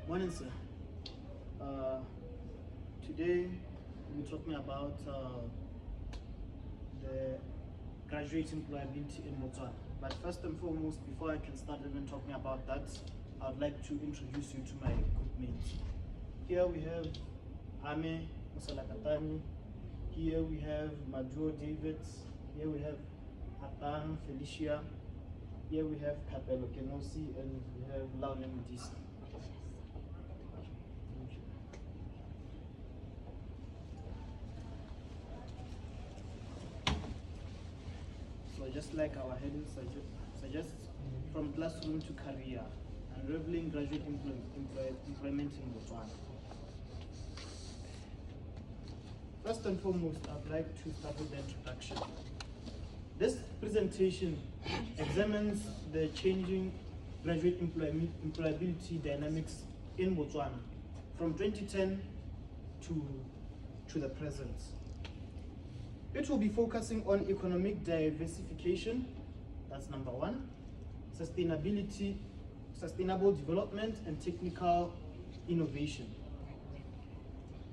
Morning, sir. Uh, Today we're talking about the graduate employability in Botswana. But first and foremost, before I can start even talking about that, I would like to introduce you to my group mates. Here we have Ame Musalakatani. Here we have Maduo Davids. Here we have Atang Felicia. Here we have Kapelo Kenosi, and we have Laune Mudisi. So just like our heading suggests, from classroom to career, unraveling graduate employment in Botswana. First and foremost, I'd like to start with the introduction. This presentation examines the changing graduate employability dynamics in Botswana from 2010 to the present. It will be focusing on economic diversification, that's number one, sustainability, sustainable development, and technical innovation.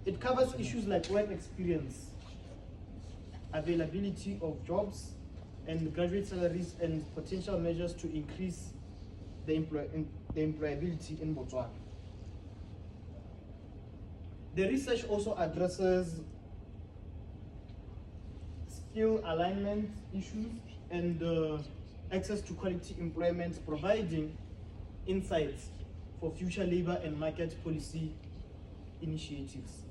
It covers issues like work experience, availability of jobs, and graduate salaries, and potential measures to increase the employability in Botswana. The research also addresses skill alignment issues and access to quality employment, providing insights for future labor and market policy initiatives.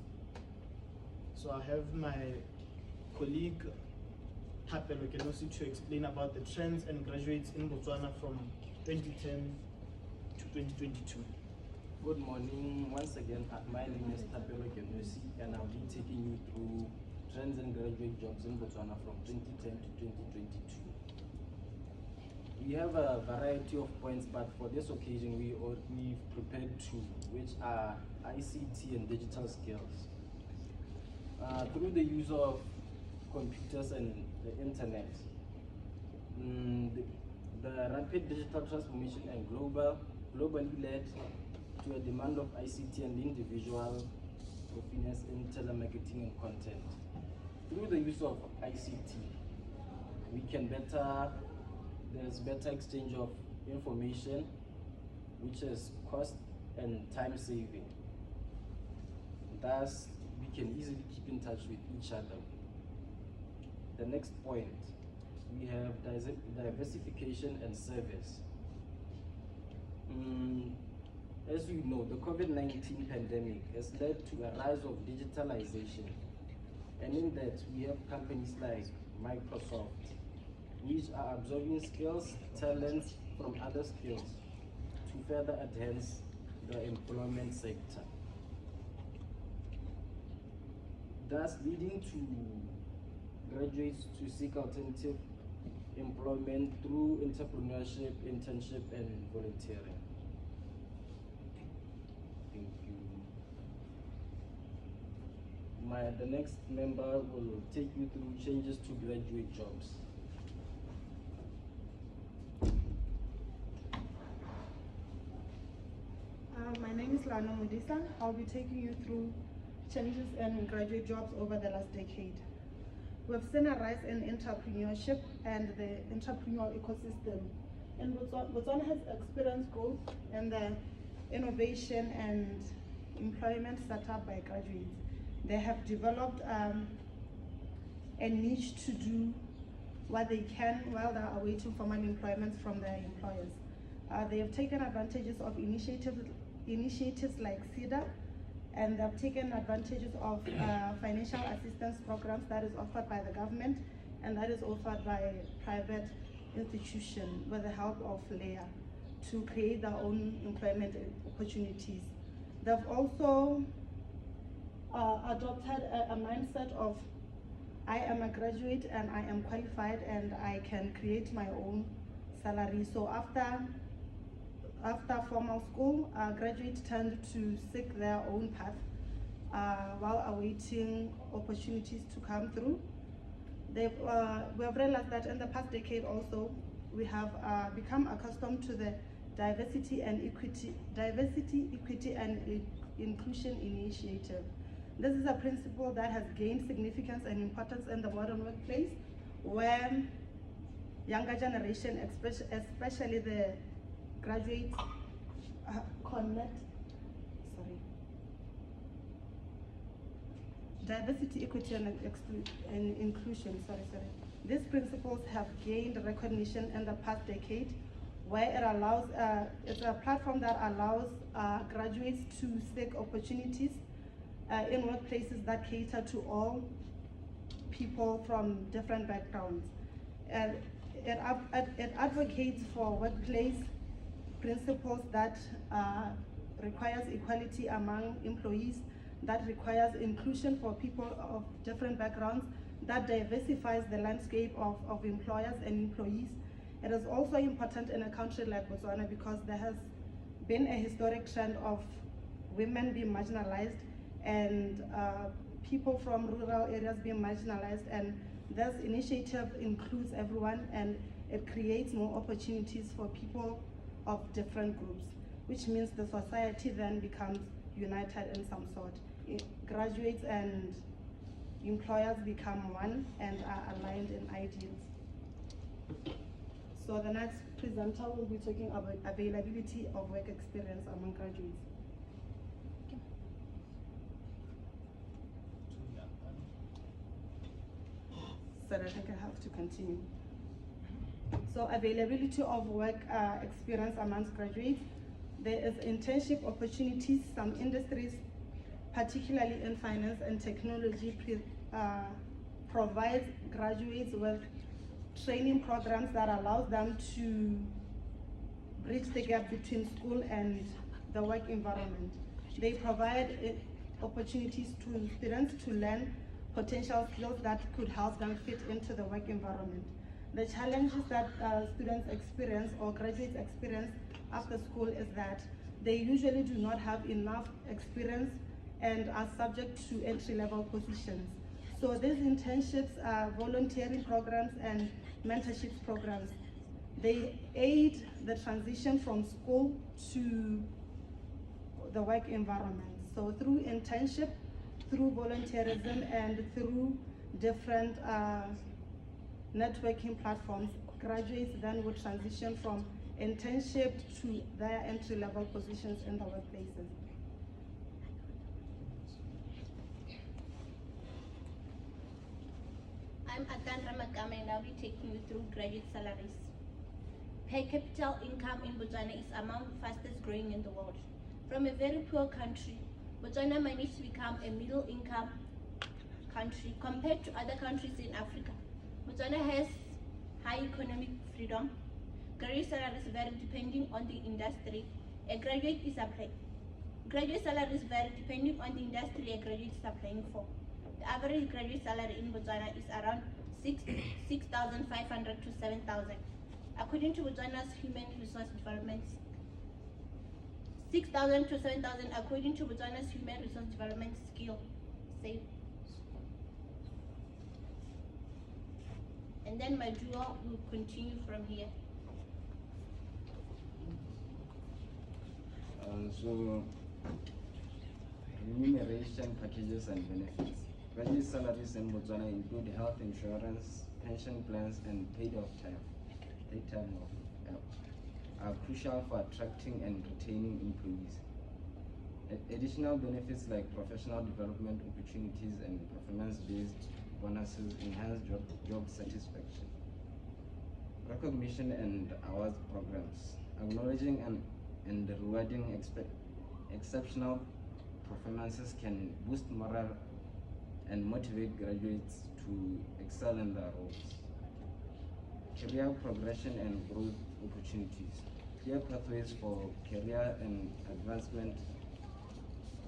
So I have my colleague Kapelo Kenosi to explain about the trends and graduates in Botswana from 2010 to 2022. Good morning once again. My name is Kapelo Kenosi, and I'll be taking you through trends and graduate jobs in Botswana from 2010 to 2022. We have a variety of points, but for this occasion we've prepared two, which are ICT and digital skills. Through the use of computers and the internet, the rapid digital transformation and globally led to a demand of ICT and individual proficiency in telemarketing and content. Through the use of ICT, there's better exchange of information, which is cost and time saving. Thus, we can easily keep in touch with each other. The next point, we have diversification and service. As you know, the COVID-19 pandemic has led to a rise of digitalization. And in that, we have companies like Microsoft, which are absorbing skills, talents from other skills to further enhance the employment sector. Thus leading to graduates to seek alternative employment through entrepreneurship, internship, and volunteering. Thank you. The next member will take you through changes to graduate jobs. My name is Lana Mudisa. I'll be taking you through changes in graduate jobs over the last decade. We've seen a rise in entrepreneurship and the entrepreneurial ecosystem. And Botswana has experienced growth in the innovation and employment set up by graduates. They have developed a niche to do what they can while they are awaiting formal employment from their employers. They have taken advantages of initiatives like SEDA, and they've taken advantages of financial assistance programs that is offered by the government and that is offered by private institutions with the help of LEA to create their own employment opportunities. They've also adopted a mindset of I am a graduate and I am qualified and I can create my own salary. So after formal school, graduates tend to seek their own path while awaiting opportunities to come through. We have realized that in the past decade also, we have become accustomed to the Diversity, Equity and Inclusion Initiative. This is a principle that has gained significance and importance in the modern workplace, where younger generation, especially the graduates, diversity, equity, and inclusion. These principles have gained recognition in the past decade, where it allows, it's a platform that allows graduates to seek opportunities in workplaces that cater to all people from different backgrounds. And it advocates for workplace principles that requires equality among employees, that requires inclusion for people of different backgrounds, that diversifies the landscape of employers and employees. It is also important in a country like Botswana because there has been a historic trend of women being marginalized and people from rural areas being marginalized, and this initiative includes everyone and it creates more opportunities for people of different groups, which means the society then becomes united in some sort. Graduates and employers become one and are aligned in ideals. So the next presenter will be talking about availability of work experience among graduates. So I think I have to continue. So availability of work experience amongst graduates. There is internship opportunities. Some industries, particularly in finance and technology, provide graduates with training programs that allows them to bridge the gap between school and the work environment. They provide opportunities to students to learn potential skills that could help them fit into the work environment. The challenges that students experience or graduates experience after school is that they usually do not have enough experience and are subject to entry-level positions. So these internships, volunteering programs and mentorship programs, they aid the transition from school to the work environment. So through internship, through volunteerism, and through different networking platforms, graduates then would transition from internship to their entry-level positions in the workplaces. I'm Atandra Makame and I'll be taking you through graduate salaries. Per capita income in Botswana is among the fastest growing in the world. From a very poor country, Botswana managed to become a middle income country compared to other countries in Africa. Botswana has high economic freedom. Graduate salaries vary depending on the industry a graduate is applying. Graduate salaries vary depending on the industry a graduate is applying for. The average graduate salary in Botswana is around 6,500 to 7,000. According to Botswana's Human Resource Development, 6,000 to 7,000 according to Botswana's Human Resource Development Skill Save. And then my duo will continue from here. So, remuneration packages and benefits. Graduate salaries in Botswana include health insurance, pension plans, and paid time off are crucial for attracting and retaining employees. Additional benefits like professional development opportunities and performance-based bonuses enhance job satisfaction. Recognition and awards programs, acknowledging and rewarding exceptional performances can boost morale and motivate graduates to excel in their roles. Career progression and growth opportunities, clear pathways for career and advancement,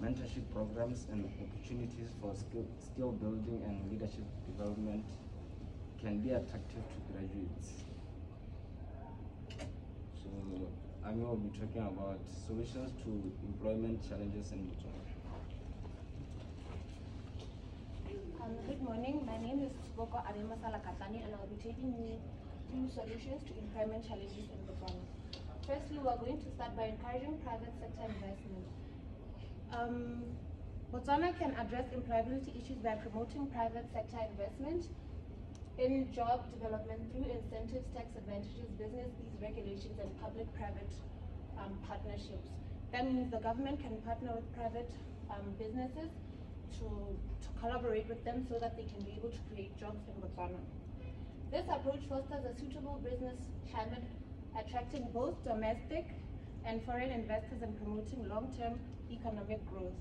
mentorship programs and opportunities for skill building and leadership development can be attractive to graduates. So Ami will be talking about solutions to employment challenges in Botswana. Good morning, my name is Boko Arima Salakatani and I'll be taking you through solutions to employment challenges in Botswana. Firstly, we are going to start by encouraging private sector investment. Botswana can address employability issues by promoting private sector investment in job development through incentives, tax advantages, business ease regulations, and public-private partnerships. That means the government can partner with private businesses to collaborate with them so that they can be able to create jobs in Botswana. This approach fosters a suitable business climate, attracting both domestic and foreign investors and promoting long-term economic growth.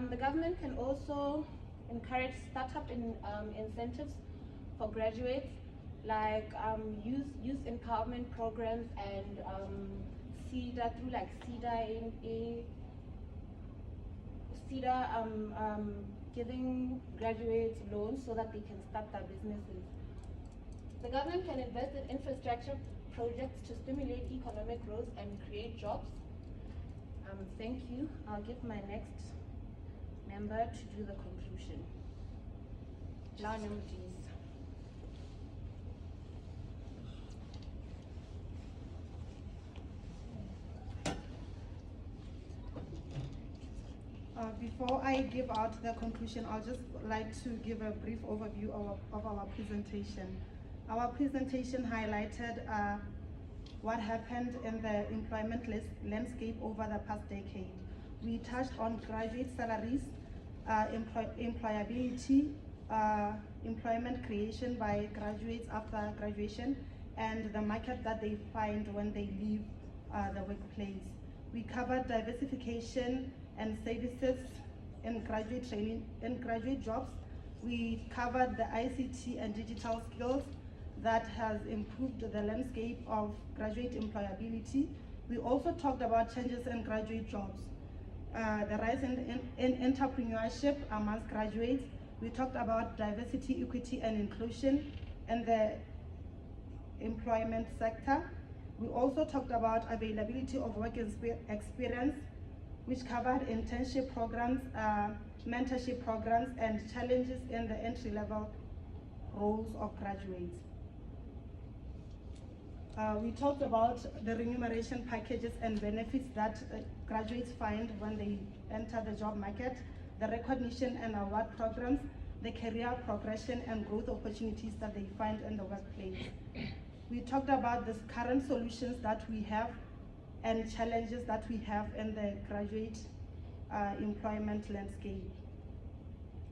The government can also encourage startup incentives for graduates, like youth empowerment programs and CEDA through like CEDA giving graduates loans so that they can start their businesses. The government can invest in infrastructure projects to stimulate economic growth and create jobs. Thank you. I'll give my next member to do the conclusion. Lana, please. Before I give out the conclusion, I'll just like to give a brief overview of our presentation. Our presentation highlighted what happened in the employment landscape over the past decade. We touched on graduate salaries, employability, employment creation by graduates after graduation, and the market that they find when they leave the workplace. We covered diversification and services in graduate training, in graduate jobs. We covered the ICT and digital skills that has improved the landscape of graduate employability. We also talked about changes in graduate jobs, the rise in entrepreneurship amongst graduates. We talked about diversity, equity, and inclusion in the employment sector. We also talked about availability of work experience, which covered internship programs, mentorship programs, and challenges in the entry-level roles of graduates. We talked about the remuneration packages and benefits that graduates find when they enter the job market, the recognition and award programs, the career progression and growth opportunities that they find in the workplace. We talked about the current solutions that we have and challenges that we have in the graduate employment landscape.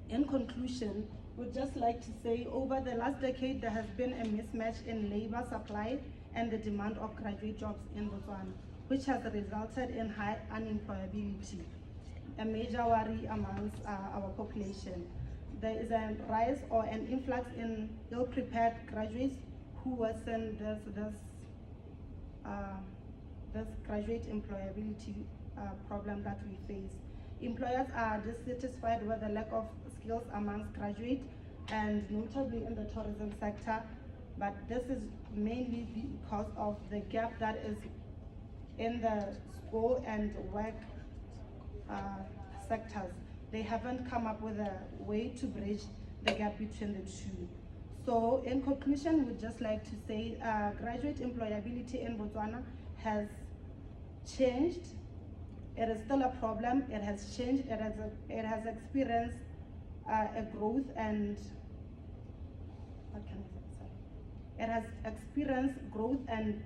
In conclusion, we'd just like to say over the last decade, there has been a mismatch in labor supply and the demand of graduate jobs in Botswana, which has resulted in high unemployability, a major worry amongst our population. There is a rise or an influx in ill-prepared graduates who worsen this graduate employability problem that we face. Employers are dissatisfied with the lack of skills amongst graduates, and notably in the tourism sector, but this is mainly because of the gap that is in the school and work sectors. They haven't come up with a way to bridge the gap between the two. So in conclusion, we'd just like to say graduate employability in Botswana has changed. It is still a problem. It has changed. It has experienced a growth and what can I say? Sorry. It has experienced growth and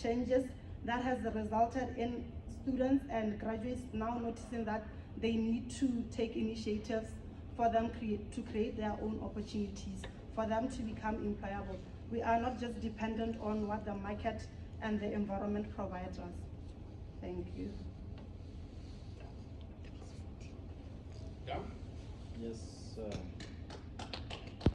changes that has resulted in students and graduates now noticing that they need to take initiatives for them to create their own opportunities, for them to become employable. We are not just dependent on what the market and the environment provides us. Thank you. Yes.